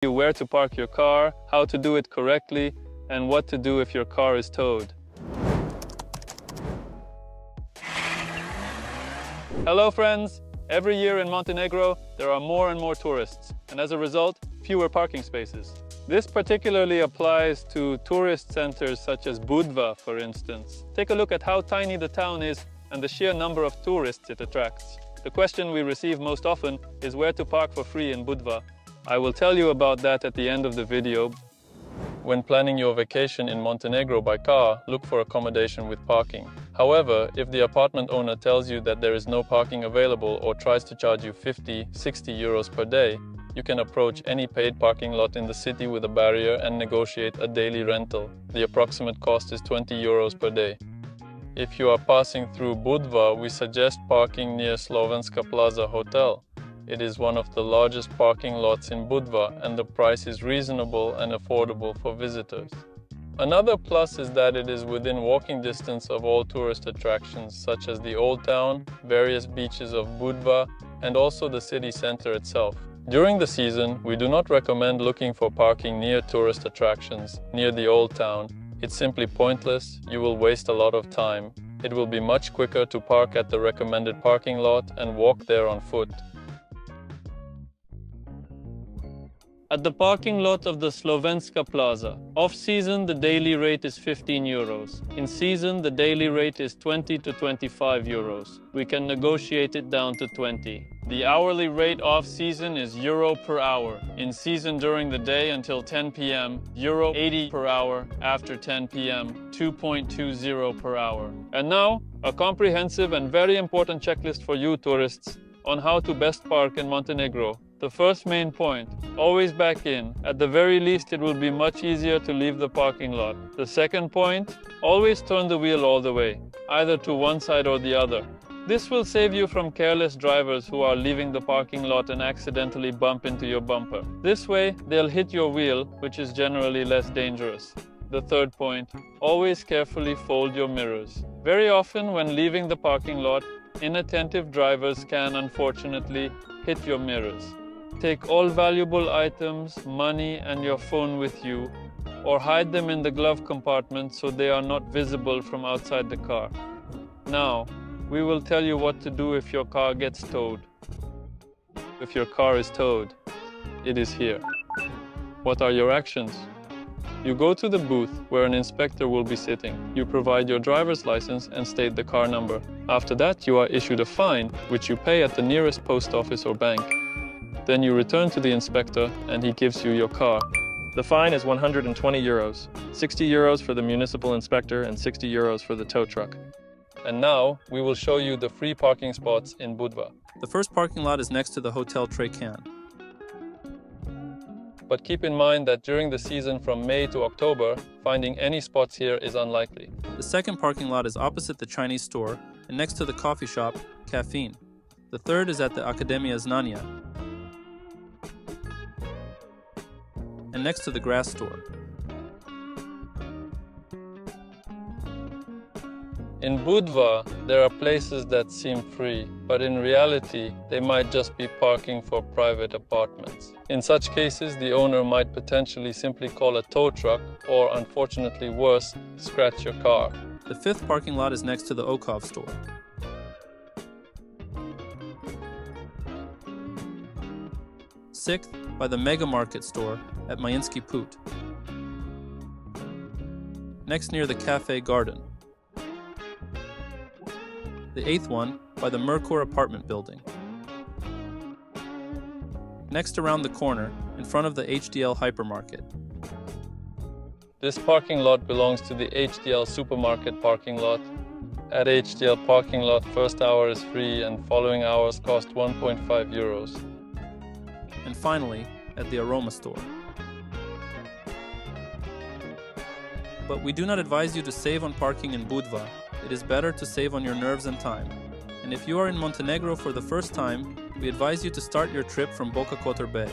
you where to park your car, how to do it correctly, and what to do if your car is towed. Hello friends! Every year in Montenegro, there are more and more tourists, and as a result, fewer parking spaces. This particularly applies to tourist centers such as Budva, for instance. Take a look at how tiny the town is and the sheer number of tourists it attracts. The question we receive most often is where to park for free in Budva. I will tell you about that at the end of the video. When planning your vacation in Montenegro by car, look for accommodation with parking. However, if the apartment owner tells you that there is no parking available or tries to charge you 50, 60 euros per day, you can approach any paid parking lot in the city with a barrier and negotiate a daily rental. The approximate cost is 20 euros per day. If you are passing through Budva, we suggest parking near Slovenska Plaza Hotel. It is one of the largest parking lots in Budva, and the price is reasonable and affordable for visitors. Another plus is that it is within walking distance of all tourist attractions such as the Old Town, various beaches of Budva, and also the city center itself. During the season, we do not recommend looking for parking near tourist attractions, near the Old Town. It's simply pointless, you will waste a lot of time. It will be much quicker to park at the recommended parking lot and walk there on foot. At the parking lot of the Slovenska Plaza, off-season the daily rate is 15 euros. In season the daily rate is 20 to 25 euros. We can negotiate it down to 20. The hourly rate off-season is euro per hour. In season during the day until 10 p.m., euro 80 per hour. After 10 p.m., 2.20 per hour. And now, a comprehensive and very important checklist for you tourists on how to best park in Montenegro. The first main point, always back in. At the very least, it will be much easier to leave the parking lot. The second point, always turn the wheel all the way, either to one side or the other. This will save you from careless drivers who are leaving the parking lot and accidentally bump into your bumper. This way, they'll hit your wheel, which is generally less dangerous. The third point, always carefully fold your mirrors. Very often, when leaving the parking lot, inattentive drivers can, unfortunately, hit your mirrors. Take all valuable items, money, and your phone with you, or hide them in the glove compartment so they are not visible from outside the car. Now, we will tell you what to do if your car gets towed. If your car is towed, it is here. What are your actions? You go to the booth where an inspector will be sitting. You provide your driver's license and state the car number. After that, you are issued a fine, which you pay at the nearest post office or bank. Then you return to the inspector and he gives you your car. The fine is 120 euros, 60 euros for the municipal inspector and 60 euros for the tow truck. And now, we will show you the free parking spots in Budva. The first parking lot is next to the Hotel Trecan. But keep in mind that during the season from May to October, finding any spots here is unlikely. The second parking lot is opposite the Chinese store and next to the coffee shop, Caffeine. The third is at the Academia Znanja and next to the grass store. In Budva, there are places that seem free, but in reality, they might just be parking for private apartments. In such cases, the owner might potentially simply call a tow truck, or unfortunately worse, scratch your car. The fifth parking lot is next to the Okov store. Sixth, by the Mega Market store at Majinsky Put. Next near the Cafe Garden. The eighth one by the Merkur apartment building. Next around the corner, in front of the HDL hypermarket. This parking lot belongs to the HDL supermarket parking lot. At HDL parking lot, first hour is free and following hours cost 1.5 euros. And finally, at the Aroma store. But we do not advise you to save on parking in Budva. It is better to save on your nerves and time. And if you are in Montenegro for the first time, we advise you to start your trip from Boka Kotor Bay.